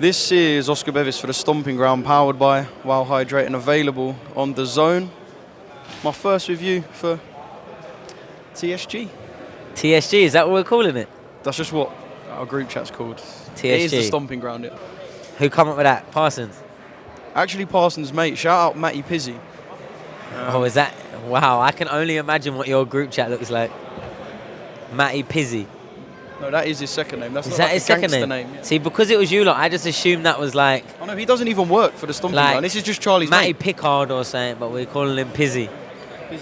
This is Oscar Bevis for the Stomping Ground, powered by Wow Hydrate and available on DAZN. My first review for TSG. TSG, is that what we're calling it? That's just what our group chat's called. TSG. It is the Stomping Ground, yeah. Who come up with that? Parsons? Actually, Parsons' mate. Shout out Matty Pizzy. Oh, is that? Wow, I can only imagine what your group chat looks like. Matty Pizzy. No, that is his second name. That's Is not that like his a second gangster name? yeah. See, because it was you lot, I just assumed that was like Oh no, he doesn't even work for the Stomping Like Ground. This is just Charlie's Matty mate. Pickard or something, but we're calling him Pizzy.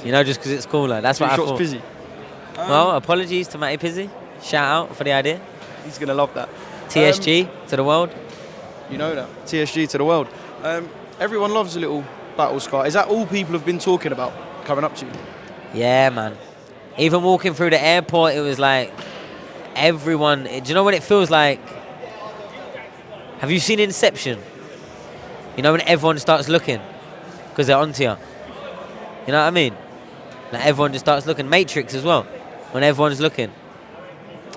You know, just because it's cooler. That's what I thought. Pizzy. Well, apologies to Matty Pizzy. Shout out for the idea. He's going to love that. TSG to the world. You know that. TSG to the world. Everyone loves a little battle scar. Is that all people have been talking about coming up to you? Yeah, man. Even walking through the airport, it was like everyone. Do you know what it feels like? Have you seen Inception? You know when everyone starts looking because they're onto you. You know what I mean? Like everyone just starts looking. Matrix as well. When everyone's looking.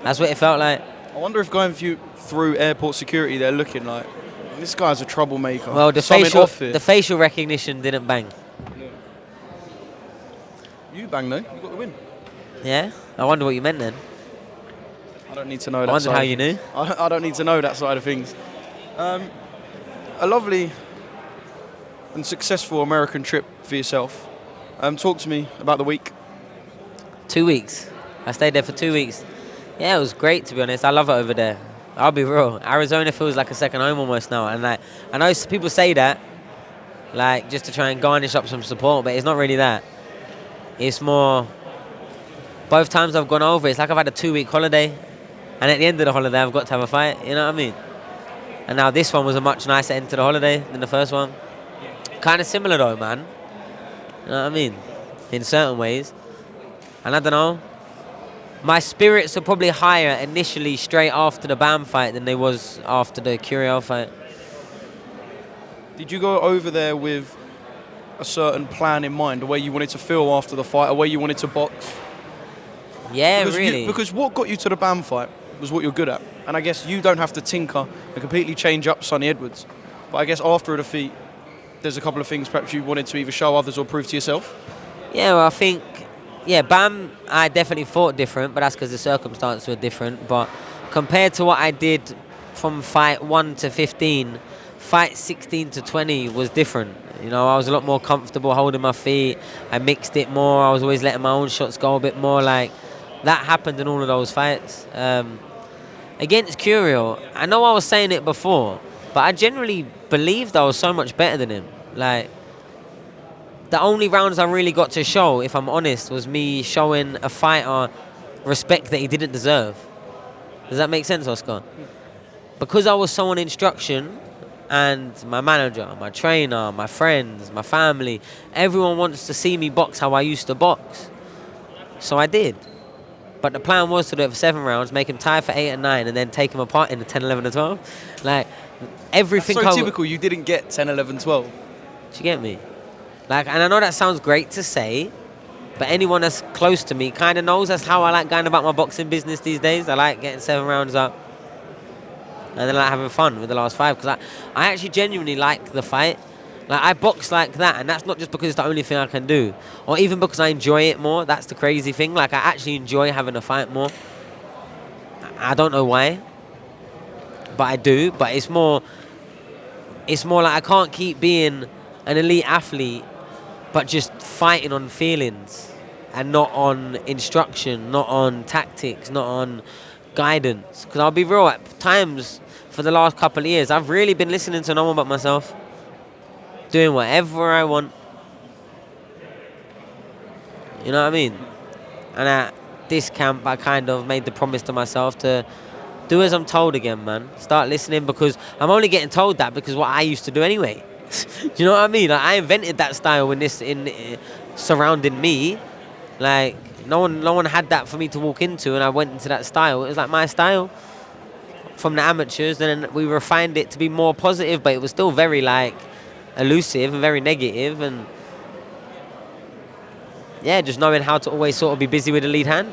That's what it felt like. I wonder if going through airport security, they're looking like, this guy's a troublemaker. Well, the facial recognition didn't bang. Yeah. You bang though. You got the win. Yeah? I wonder what you meant then. I don't need to know that. I wondered how you knew. I don't need to know that side of things. A lovely and successful American trip for yourself. Talk to me about the week. 2 weeks. I stayed there for 2 weeks. Yeah, it was great, to be honest. I love it over there. I'll be real. Arizona feels like a second home almost now. And like, I know people say that, like, just to try and garnish up some support, but it's not really that. It's more, both times I've gone over, it's like I've had a 2-week holiday, and at the end of the holiday, I've got to have a fight. You know what I mean? And now this one was a much nicer end to the holiday than the first one. Kind of similar though, man. You know what I mean? In certain ways. And I don't know. My spirits are probably higher initially straight after the BAM fight than they was after the Curiel fight. Did you go over there with a certain plan in mind, a way you wanted to feel after the fight, a way you wanted to box? Yeah, because really. Because what got you to the BAM fight was what you're good at. And I guess you don't have to tinker and completely change up Sonny Edwards. But I guess after a defeat, there's a couple of things perhaps you wanted to either show others or prove to yourself? Yeah, well, I think, BAM, I definitely fought different, but that's because the circumstances were different. But compared to what I did from fight 1 to 15, fight 16 to 20 was different. You know, I was a lot more comfortable holding my feet. I mixed it more. I was always letting my own shots go a bit more. Like, that happened in all of those fights. Against Curiel, I know I was saying it before, but I generally believed I was so much better than him. Like, the only rounds I really got to show, if I'm honest, was me showing a fighter respect that he didn't deserve. Does that make sense, Oscar? Because I was so on instruction, and my manager, my trainer, my friends, my family, everyone wants to see me box how I used to box. So I did. But the plan was to do it for 7 rounds, make him tie for 8 and 9, and then take him apart in the 10, 11, and 12. Like, everything. That's so typical. You didn't get 10, 11, 12. Do you get me? Like, and I know that sounds great to say, but anyone that's close to me kind of knows that's how I like going about my boxing business these days. I like getting 7 rounds up, and then I like having fun with the last 5, because I actually genuinely like the fight. Like, I box like that, and that's not just because it's the only thing I can do, or even because I enjoy it more. That's the crazy thing. Like, I actually enjoy having a fight more. I don't know why, but I do. But it's more like I can't keep being an elite athlete, but just fighting on feelings and not on instruction, not on tactics, not on guidance. Because I'll be real, at times for the last couple of years, I've really been listening to no one but myself. Doing whatever I want. You know what I mean? And at this camp, I kind of made the promise to myself to do as I'm told again, man. Start listening, because I'm only getting told that because what I used to do anyway. Do you know what I mean? Like, I invented that style surrounding me. Like, no one had that for me to walk into, and I went into that style. It was like my style from the amateurs, and then we refined it to be more positive, but it was still very like elusive and very negative, and yeah, just knowing how to always sort of be busy with the lead hand.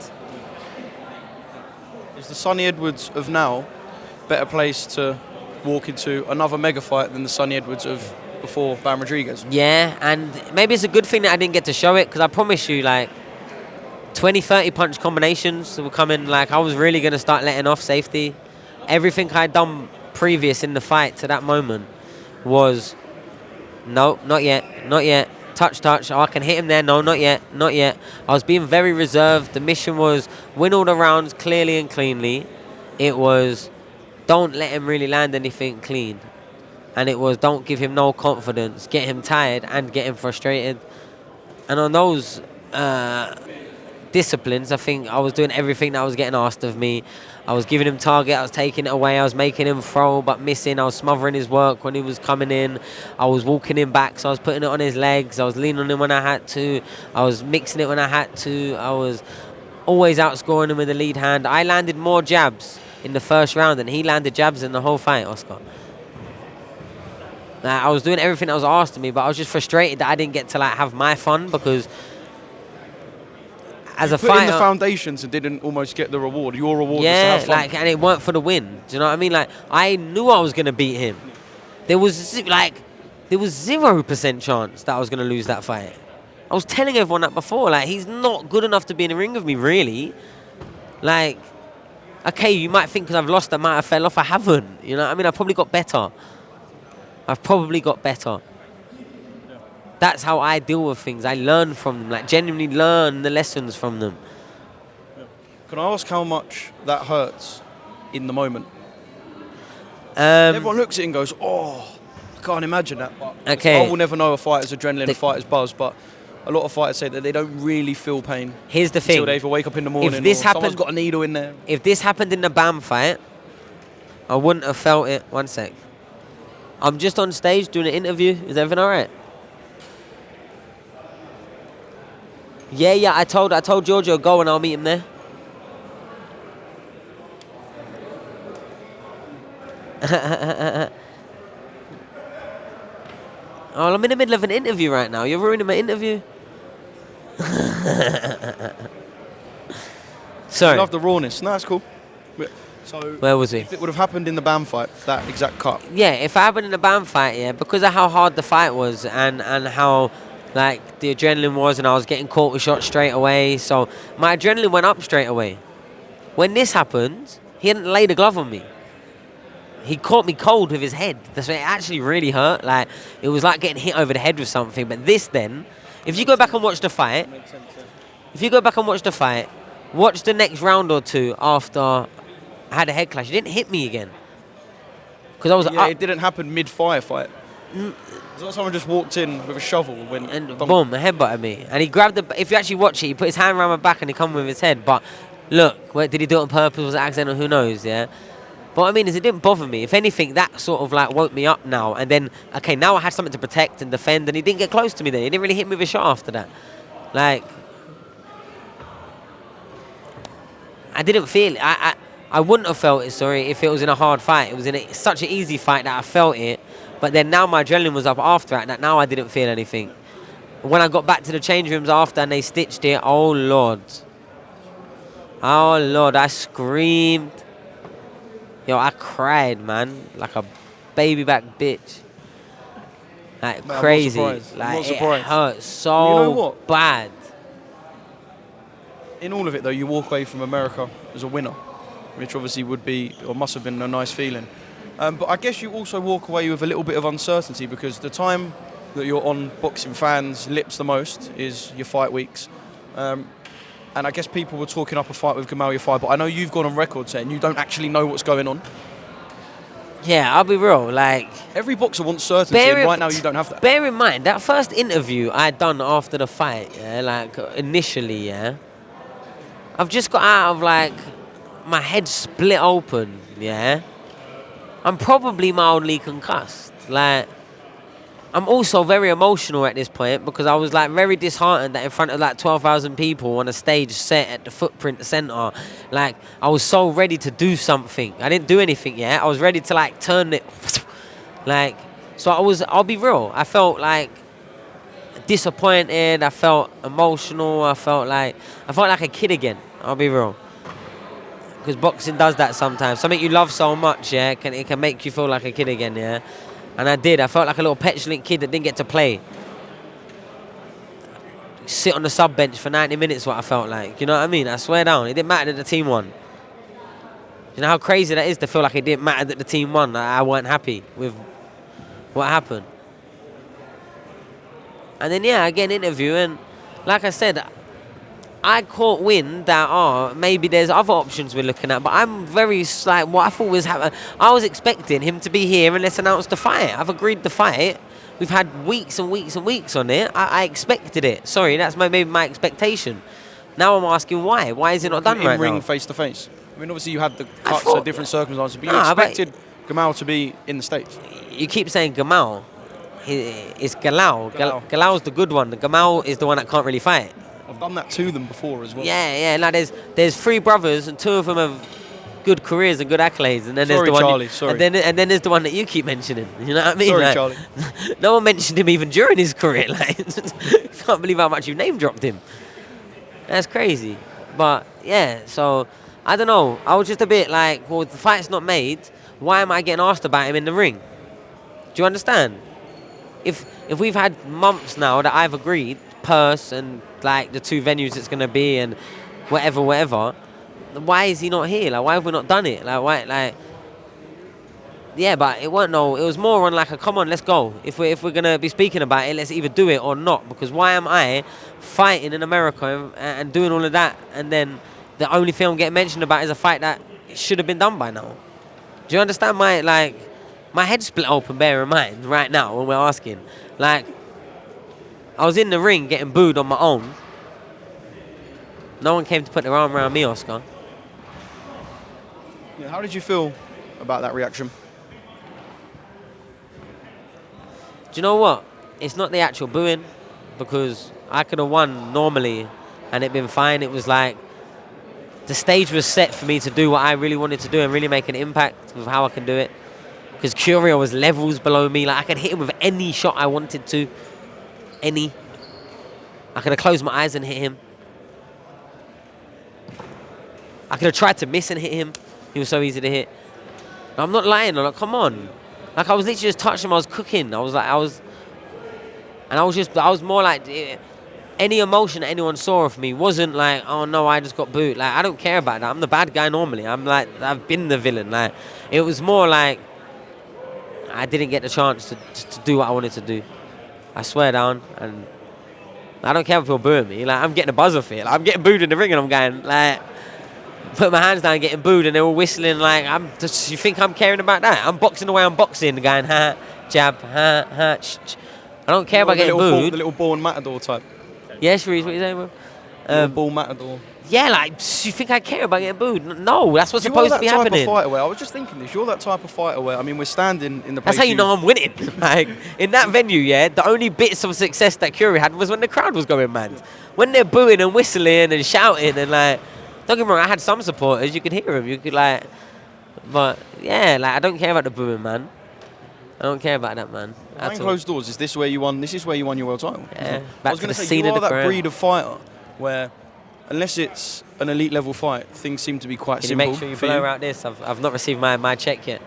Is the Sonny Edwards of now better placed to walk into another mega fight than the Sonny Edwards of before Bam Rodriguez. Yeah, and maybe it's a good thing that I didn't get to show it, because I promise you, like, 20, 30 punch combinations were coming. Like, I was really going to start letting off safety. Everything I'd done previous in the fight to that moment was, no, not yet, not yet. Touch. Oh, I can hit him there. No, not yet, not yet. I was being very reserved. The mission was win all the rounds clearly and cleanly. It was don't let him really land anything clean. And it was don't give him no confidence, get him tired and get him frustrated. And on those disciplines, I think I was doing everything that was getting asked of me. I was giving him target, I was taking it away, I was making him throw but missing, I was smothering his work when he was coming in, I was walking him back, so I was putting it on his legs, I was leaning on him when I had to, I was mixing it when I had to, I was always outscoring him with the lead hand. I landed more jabs in the first round than he landed jabs in the whole fight, Oscar. I was doing everything that was asked of me, but I was just frustrated that I didn't get to like have my fun, because as a fighter, put in the foundations and didn't almost get the reward. Your reward was to have fun. like, and it weren't for the win. Do you know what I mean? Like, I knew I was gonna beat him. There was 0% chance that I was gonna lose that fight. I was telling everyone that before. Like, he's not good enough to be in the ring with me, really. Like, okay, you might think because I've lost, I might have fell off. I haven't. You know what I mean? I probably got better. I've probably got better. That's how I deal with things. I learn from them, like genuinely learn the lessons from them. Can I ask how much that hurts in the moment? Everyone looks at it and goes, "Oh, I can't imagine that." But okay. I will never know a fighter's adrenaline, a fighter's buzz, but a lot of fighters say that they don't really feel pain. Here's the thing: until they either wake up in the morning, if this or happened, someone's got a needle in there. If this happened in the BAM fight, I wouldn't have felt it. One sec. I'm just on stage doing an interview. Is everything all right? Yeah. I told Giorgio go and I'll meet him there. Oh, I'm in the middle of an interview right now. You're ruining my interview. Sorry. I love the rawness. No, that's cool. So where was he? If it would have happened in the BAM fight, that exact cut. Yeah, if it happened in the BAM fight, yeah, because of how hard the fight was and how like the adrenaline was, and I was getting caught with shots straight away, so my adrenaline went up straight away. When this happened, he hadn't laid a glove on me. He caught me cold with his head. That's why it actually really hurt. Like, it was like getting hit over the head with something. But this then, if you go back and watch the fight, watch the next round or two after I had a head clash. He didn't hit me again. Because I was up. It didn't happen mid-fire fight. It's not someone just walked in with a shovel and boom, a headbutt at me. And he grabbed the. If you actually watch it, he put his hand around my back and he come with his head. But look, did he do it on purpose? Was it accidental? Who knows? Yeah. But what I mean is, it didn't bother me. If anything, that sort of like woke me up now. And then, okay, now I had something to protect and defend. And he didn't get close to me then. He didn't really hit me with a shot after that. Like, I didn't feel it. I wouldn't have felt it, sorry, if it was in a hard fight. It was in such an easy fight that I felt it. But then now my adrenaline was up after it, that now I didn't feel anything. When I got back to the change rooms after and they stitched it, oh Lord. Oh Lord, I screamed. Yo, I cried, man, like a baby back bitch. Like, man, crazy. Like, it hurt so bad. In all of it, though, you walk away from America as a winner, which obviously would be, or must have been, a nice feeling. But I guess you also walk away with a little bit of uncertainty, because the time that you're on boxing fans' lips the most is your fight weeks. And I guess people were talking up a fight with Gamal Yafai, but I know you've gone on record saying you don't actually know what's going on. Yeah, I'll be real. Like, every boxer wants certainty, and right now you don't have that. Bear in mind, that first interview I'd done after the fight, yeah, like initially, yeah, I've just got out of like my head split open, yeah. I'm probably mildly concussed. Like, I'm also very emotional at this point, because I was like very disheartened that in front of like 12,000 people on a stage set at the Footprint Center, like I was so ready to do something. I didn't do anything yet. I was ready to like turn it, like, so I'll be real. I felt like disappointed. I felt emotional. I felt like a kid again. I'll be real. because boxing does that sometimes. Something you love so much, yeah, it can make you feel like a kid again, yeah. And I did. I felt like a little petulant kid that didn't get to play. Sit on the sub bench for 90 minutes, what I felt like. You know what I mean? I swear down, it didn't matter that the team won. You know how crazy that is to feel like it didn't matter that the team won. I weren't happy with what happened. And then, yeah, I get an interview, and like I said, I caught wind that, maybe there's other options we're looking at, but I'm very, like, what I thought was happening. I was expecting him to be here and let's announce the fight. I've agreed the fight. We've had weeks and weeks and weeks on it. I expected it. Sorry, that's maybe my expectation. Now I'm asking why. Why is it not done right now? In-ring, face-to-face. I mean, obviously you had the cuts at different circumstances, but you expected Gamal to be in the States. You keep saying Gamal. It's Galal. Galal's the good one. The Gamal is the one that can't really fight. I've done that to them before as well. Yeah. Like there's 3 brothers, and 2 of them have good careers and good accolades, and then there's the one. Charlie, sorry. And then there's the one that you keep mentioning. You know what I mean? Sorry, like, Charlie. No one mentioned him even during his career. Like, can't believe how much you name dropped him. That's crazy. But yeah, so I don't know. I was just a bit like, well, the fight's not made. Why am I getting asked about him in the ring? Do you understand? If we've had months now that I've agreed, purse and like the 2 venues it's gonna be and whatever, why is he not here? Like, why have we not done it? Like, why? Like, yeah, but it weren't no. It was more on like a come on, let's go. If we're gonna be speaking about it, let's either do it or not. Because why am I fighting in America and doing all of that, and then the only thing I'm getting mentioned about is a fight that should have been done by now? Do you understand my head split open, bear in mind, right now when we're asking. Like, I was in the ring getting booed on my own. No one came to put their arm around me, Oscar. Yeah, how did you feel about that reaction? Do you know what? It's not the actual booing, because I could have won normally and it'd been fine. It was like the stage was set for me to do what I really wanted to do and really make an impact with how I can do it. Because Curio was levels below me. Like, I could hit him with any shot I wanted to. Any. I could have closed my eyes and hit him. I could have tried to miss and hit him. He was so easy to hit. I'm not lying. I'm like, come on. Like, I was literally just touching him. I was cooking. I was more like, any emotion that anyone saw of me wasn't like, oh no, I just got booed. Like, I don't care about that. I'm the bad guy normally. I'm like, I've been the villain. Like, it was more like, I didn't get the chance to do what I wanted to do. I swear down, and I don't care if people booing me. Like, I'm getting a buzz off it. Like, I'm getting booed in the ring, and I'm going like, put my hands down, getting booed, and they're all whistling. Like, you think I'm caring about that? I'm boxing the way I'm boxing, going ha, jab, ha, sh. I don't care about getting booed. The little born matador type. Yeah, Shreeze, what you saying, bro? Little ball matador. Yeah, like, you think I care about getting booed? No, that's what's supposed to be happening. You're that type of fighter where, I was just thinking this, you're that type of fighter where, I mean, we're standing in the place. That's how you know I'm winning. Like, in that venue, yeah, the only bits of success that Curie had was when the crowd was going mad. When they're booing and whistling and shouting and, like, don't get me wrong, I had some supporters, you could hear them, you could, like, but, yeah, like, I don't care about the booing, man. I don't care about that, man. Behind closed doors, is this where you won? This is where you won your world title. Yeah, I was going to say, you are that breed of fighter where, unless it's an elite level fight, things seem to be quite simple. Can you make sure you blow out this? I've not received my check yet.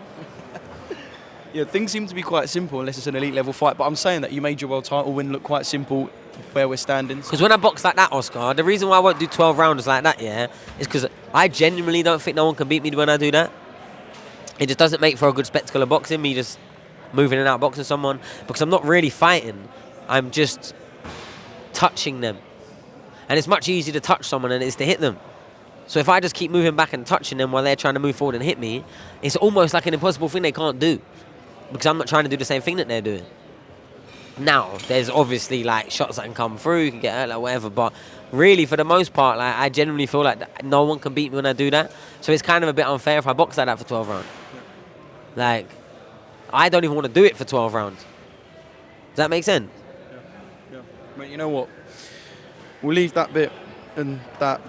Yeah, things seem to be quite simple unless it's an elite level fight. But I'm saying that you made your world title win look quite simple where we're standing. Because when I box like that, Oscar, the reason why I won't do 12 rounds like that, yeah, is because I genuinely don't think no one can beat me when I do that. It just doesn't make for a good spectacle of boxing, me just moving and out boxing someone, because I'm not really fighting. I'm just touching them. And it's much easier to touch someone than it is to hit them. So if I just keep moving back and touching them while they're trying to move forward and hit me, it's almost like an impossible thing they can't do. Because I'm not trying to do the same thing that they're doing. Now, there's obviously like shots that can come through, you can get hurt, like whatever, but really for the most part, like I genuinely feel like no one can beat me when I do that. So it's kind of a bit unfair if I box like that for 12 rounds. Like, I don't even want to do it for 12 rounds. Does that make sense? Yeah. But you know what? We'll leave that bit and that,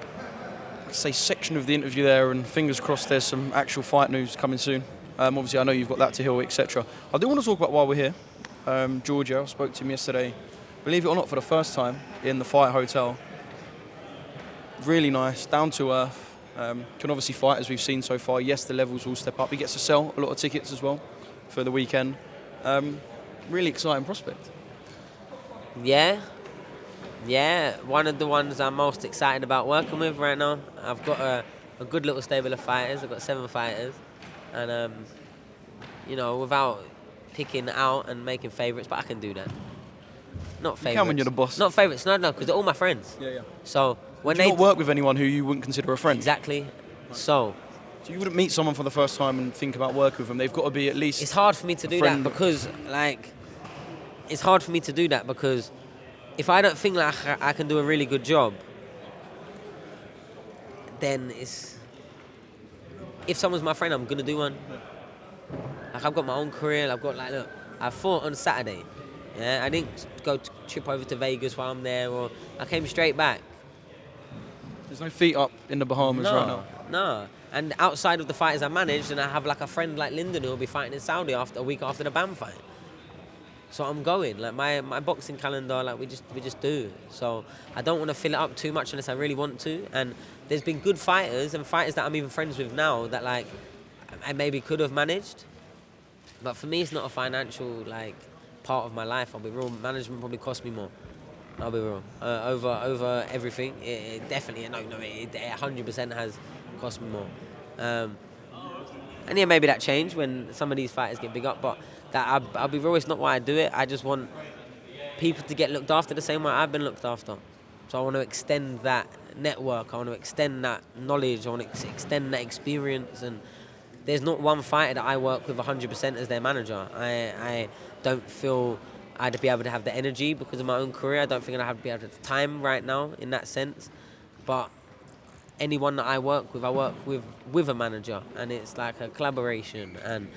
say, section of the interview there, and fingers crossed there's some actual fight news coming soon. Obviously, I know you've got that to heal, etc. I do want to talk about while we're here. Giorgio, I spoke to him yesterday, believe it or not, for the first time in the Fight Hotel. Really nice, down to earth. Can obviously fight, as we've seen so far. Yes, the levels will step up. He gets to sell a lot of tickets as well for the weekend. Really exciting prospect. Yeah, one of the ones I'm most excited about working with right now. I've got a good little stable of fighters. I've got 7 fighters, and without picking out and making favourites, but I can do that. Not favourites. You can when you're the boss. Not favourites, no, because they're all my friends. Yeah. So when Do you they not work with anyone who you wouldn't consider a friend? exactly, Right. So You wouldn't meet someone for the first time and think about working with them. They've got to be at least. it's hard for me to do that friend. because if I don't think like I can do a really good job, then if someone's my friend, I'm gonna do one. Like I've got my own career. Look, I fought on Saturday. Yeah, I didn't go trip over to Vegas while I'm there, or I came straight back. There's no feet up in the Bahamas right now. No. And outside of the fighters I managed, and I have like a friend like Lyndon who will be fighting in Saudi a week after the BAM fight. So I'm going. Like my boxing calendar, like we just do. So I don't want to fill it up too much unless I really want to. And there's been good fighters and fighters that I'm even friends with now that like I maybe could have managed. But for me, it's not a financial like part of my life. I'll be real. Management probably cost me more. I'll be real. Over everything, it definitely, it 100% has cost me more. And yeah, maybe that changed when some of these fighters get big up, but that I'll be real, it's not why I do it. I just want people to get looked after the same way I've been looked after. So I want to extend that network, I want to extend that knowledge, I want to extend that experience, and there's not one fighter that I work with 100% as their manager. I don't feel I'd be able to have the energy because of my own career. I don't think I'd have to be able to have the time right now in that sense. But anyone that I work with a manager, and it's like a collaboration, and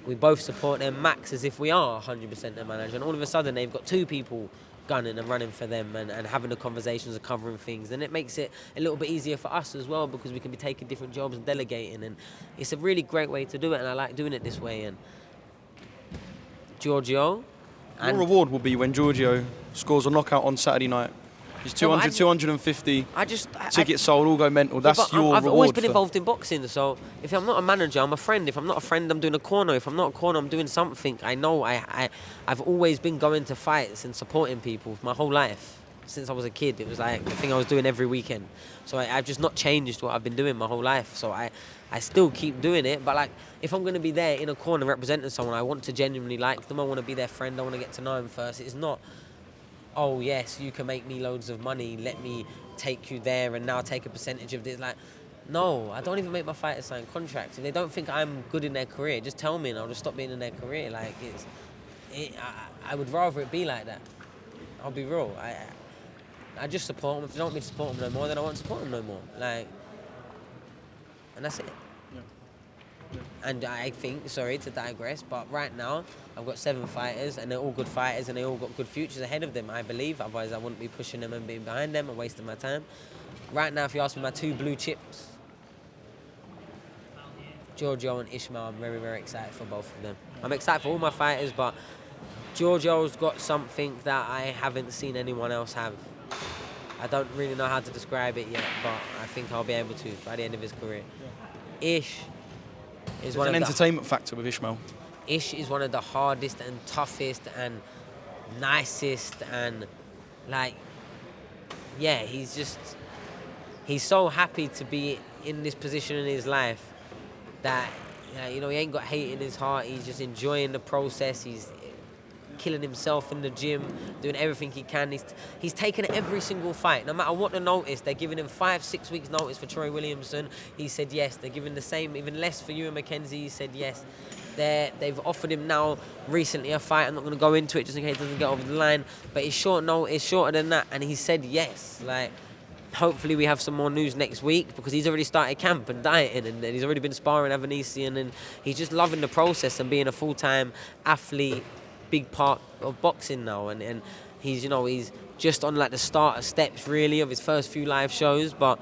we both support them max as if we are 100% their manager. And all of a sudden they've got 2 people gunning and running for them and having the conversations and covering things. And it makes it a little bit easier for us as well because we can be taking different jobs and delegating. And it's a really great way to do it, and I like doing it this way. And Giorgio... Your reward will be when Giorgio scores a knockout on Saturday night. He's 200, 250. Tickets sold, all go mental. That's your reward. I've always been involved in boxing, so if I'm not a manager, I'm a friend. If I'm not a friend, I'm doing a corner. If I'm not a corner, I'm doing something. I know I've always been going to fights and supporting people my whole life. Since I was a kid, it was like the thing I was doing every weekend. So I've just not changed what I've been doing my whole life. So I still keep doing it, but like if I'm going to be there in a corner representing someone, I want to genuinely like them. I want to be their friend. I want to get to know them first. It's not, oh yes, you can make me loads of money. Let me take you there and now take a percentage of this. Like, no, I don't even make my fighters sign contracts. If they don't think I'm good in their career, just tell me and I'll just stop being in their career. Like I would rather it be like that. I'll be real. I just support them. If they don't want me to support them no more, then I won't support them no more. Like, and that's it. Yeah. And I think, sorry to digress, but right now I've got 7 fighters and they're all good fighters and they all got good futures ahead of them, I believe. Otherwise I wouldn't be pushing them and being behind them and wasting my time. Right now, if you ask me my 2 blue chips, Giorgio and Ishmael, I'm very, very excited for both of them. I'm excited for all my fighters, but Giorgio's got something that I haven't seen anyone else have. I don't really know how to describe it yet, but I think I'll be able to by the end of his career. Yeah. Ish is There's an entertainment factor with Ishmael. Ish is one of the hardest and toughest and nicest and like, yeah, he's so happy to be in this position in his life that, he ain't got hate in his heart. He's just enjoying the process. He's killing himself in the gym, doing everything he can. He's taken every single fight, no matter what the notice. They're giving him 5-6 weeks notice for Troy Williamson. He said yes. They're giving the same, even less for Ewan McKenzie. He said yes. They've offered him now recently a fight. I'm not going to go into it just in case it doesn't get over the line, but it's short notice, shorter than that, and he said yes. Like, hopefully we have some more news next week because he's already started camp and dieting and he's already been sparring Avanesian and he's just loving the process and being a full-time athlete, big part of boxing now, and he's he's just on like the starter steps really of his first few live shows, but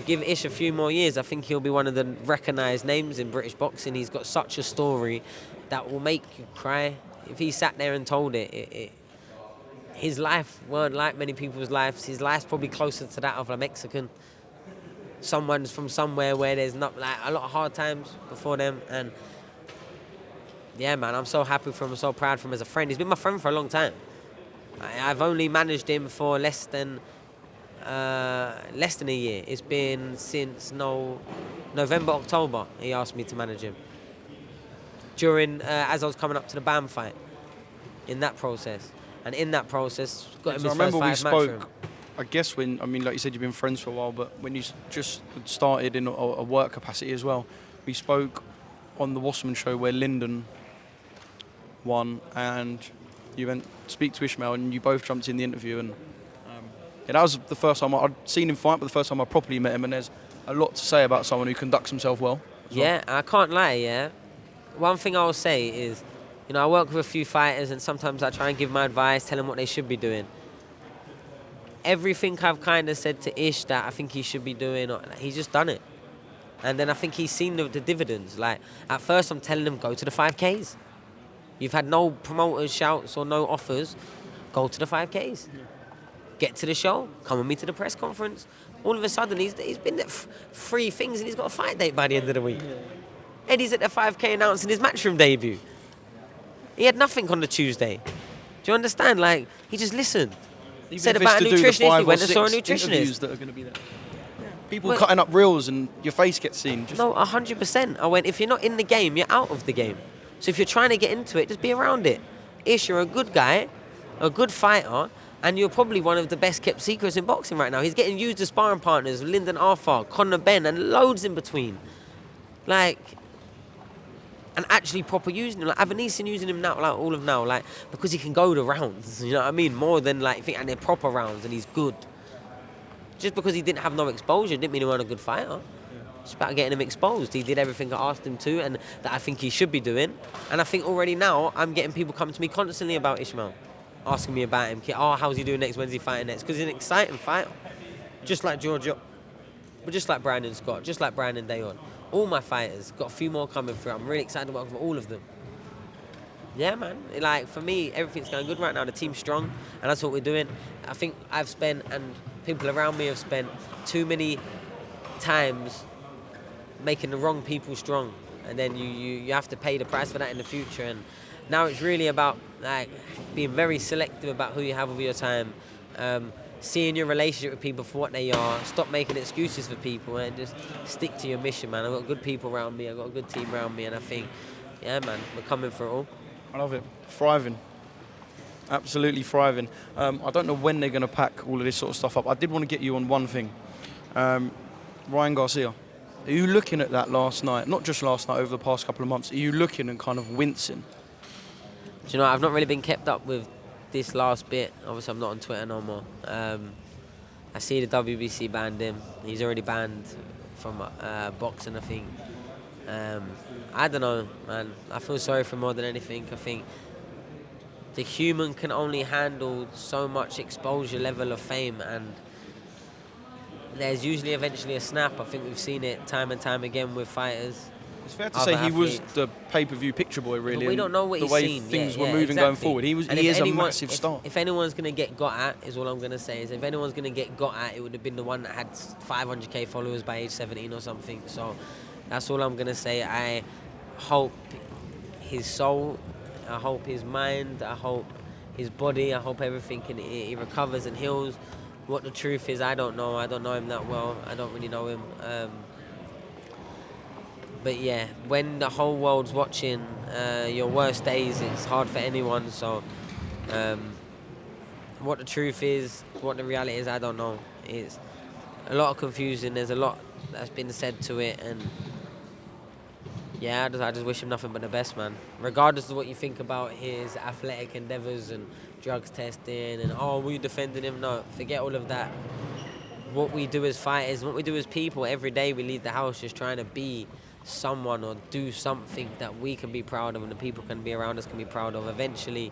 give Ish a few more years, I think he'll be one of the recognised names in British boxing. He's got such a story that will make you cry. If he sat there and told it, his life weren't like many people's lives. His life's probably closer to that of a Mexican. someone's from somewhere where there's not like a lot of hard times before them. And yeah, man, I'm so happy for him, I'm so proud for him as a friend. He's been my friend for a long time. I've only managed him for less than a year. It's been since November, October. He asked me to manage him during as I was coming up to the BAM fight. In that process, and in that process, got him his first fight match for him. I remember we spoke. I guess when like you said, you've been friends for a while, but when you just started in a work capacity as well, we spoke on the Wasserman show where Lyndon won, and you went to speak to Ishmael, and you both jumped in the interview, and that was the first time I'd seen him fight, but the first time I properly met him. And there's a lot to say about someone who conducts himself well. Yeah, I can't lie. Yeah, one thing I will say is, I work with a few fighters, and sometimes I try and give my advice, tell them what they should be doing. Everything I've kind of said to Ish that I think he should be doing, he's just done it. And then I think he's seen the dividends. Like, at first I'm telling him, go to the 5Ks. You've had no promoters, shouts, or no offers. Go to the 5Ks. Yeah. Get to the show. Come with me to the press conference. All of a sudden, he's been at 3 things, and he's got a fight date by the end of the week. Yeah. Eddie's at the 5K announcing his Matchroom debut. He had nothing on the Tuesday. Do you understand? Like, he just listened. Even said about a nutritionist, he went and saw a nutritionist. That are going to be there. Yeah. People cutting up reels and your face gets seen. No, 100%. I went, if you're not in the game, you're out of the game. So if you're trying to get into it, just be around it. Ish, you're a good guy, a good fighter, and you're probably one of the best kept secrets in boxing right now. He's getting used as sparring partners, Lyndon Arthur, Conor Benn, and loads in between. Like, and actually proper using him. Like, Avanesyan using him now, like all of now, like, because he can go the rounds, you know what I mean? More than, like, and they're proper rounds, and he's good. Just because he didn't have no exposure didn't mean he wasn't a good fighter. It's about getting him exposed. He did everything I asked him to, and that I think he should be doing. And I think already now, I'm getting people coming to me constantly about Ishmael, asking me about him. Oh, how's he doing next? When's he fighting next? Because he's an exciting fighter. Just like Giorgio, but just like Brandon Scott, just like Brandon Dayon. All my fighters, got a few more coming through. I'm really excited to work with all of them. Yeah, man. Like, for me, everything's going good right now. The team's strong, and that's what we're doing. I think I've spent, and people around me have spent, too many times making the wrong people strong. And then you have to pay the price for that in the future. And now it's really about, like, being very selective about who you have with your time. Seeing your relationship with people for what they are. Stop making excuses for people and just stick to your mission, man. I've got good people around me. I've got a good team around me. And I think, yeah, man, we're coming for it all. I love it. Thriving. Absolutely thriving. I don't know when they're going to pack all of this sort of stuff up. I did want to get you on one thing. Ryan Garcia. Are you looking at that last night? Not just last night, over the past couple of months. Are you looking and kind of wincing? Do you know, I've not really been kept up with this last bit. Obviously, I'm not on Twitter no more. I see the WBC banned him. He's already banned from boxing, I think. I don't know, man. I feel sorry for him more than anything. I think the human can only handle so much exposure level of fame, and there's usually eventually a snap. I think we've seen it time and time again with fighters. It's fair to say he was the pay-per-view picture boy, really. But we don't know what he's seen. The way things were moving going forward. He is a massive star. If anyone's going to get got at, is all I'm going to say, is if anyone's going to get got at, it would have been the one that had 500k followers by age 17 or something. So that's all I'm going to say. I hope his soul, I hope his mind, I hope his body, I hope everything he recovers and heals. What the truth is, I don't know. I don't know him that well. I don't really know him. But yeah, when the whole world's watching your worst days, it's hard for anyone. So what the truth is, what the reality is, I don't know. It's a lot of confusion. There's a lot that's been said to it. And yeah, I just wish him nothing but the best, man. Regardless of what you think about his athletic endeavours and drugs testing and, oh, were you defending him? No, forget all of that. What we do as fighters, what we do as people, every day we leave the house just trying to be someone or do something that we can be proud of and the people can be around us can be proud of. Eventually,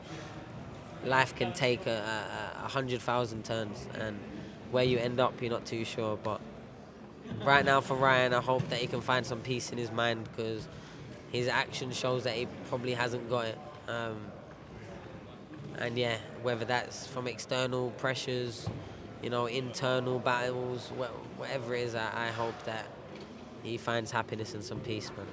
life can take 100,000 turns, and where you end up, you're not too sure. But right now for Ryan, I hope that he can find some peace in his mind, because his action shows that he probably hasn't got it. And yeah, whether that's from external pressures, you know, internal battles, whatever it is, I hope that he finds happiness and some peace, man.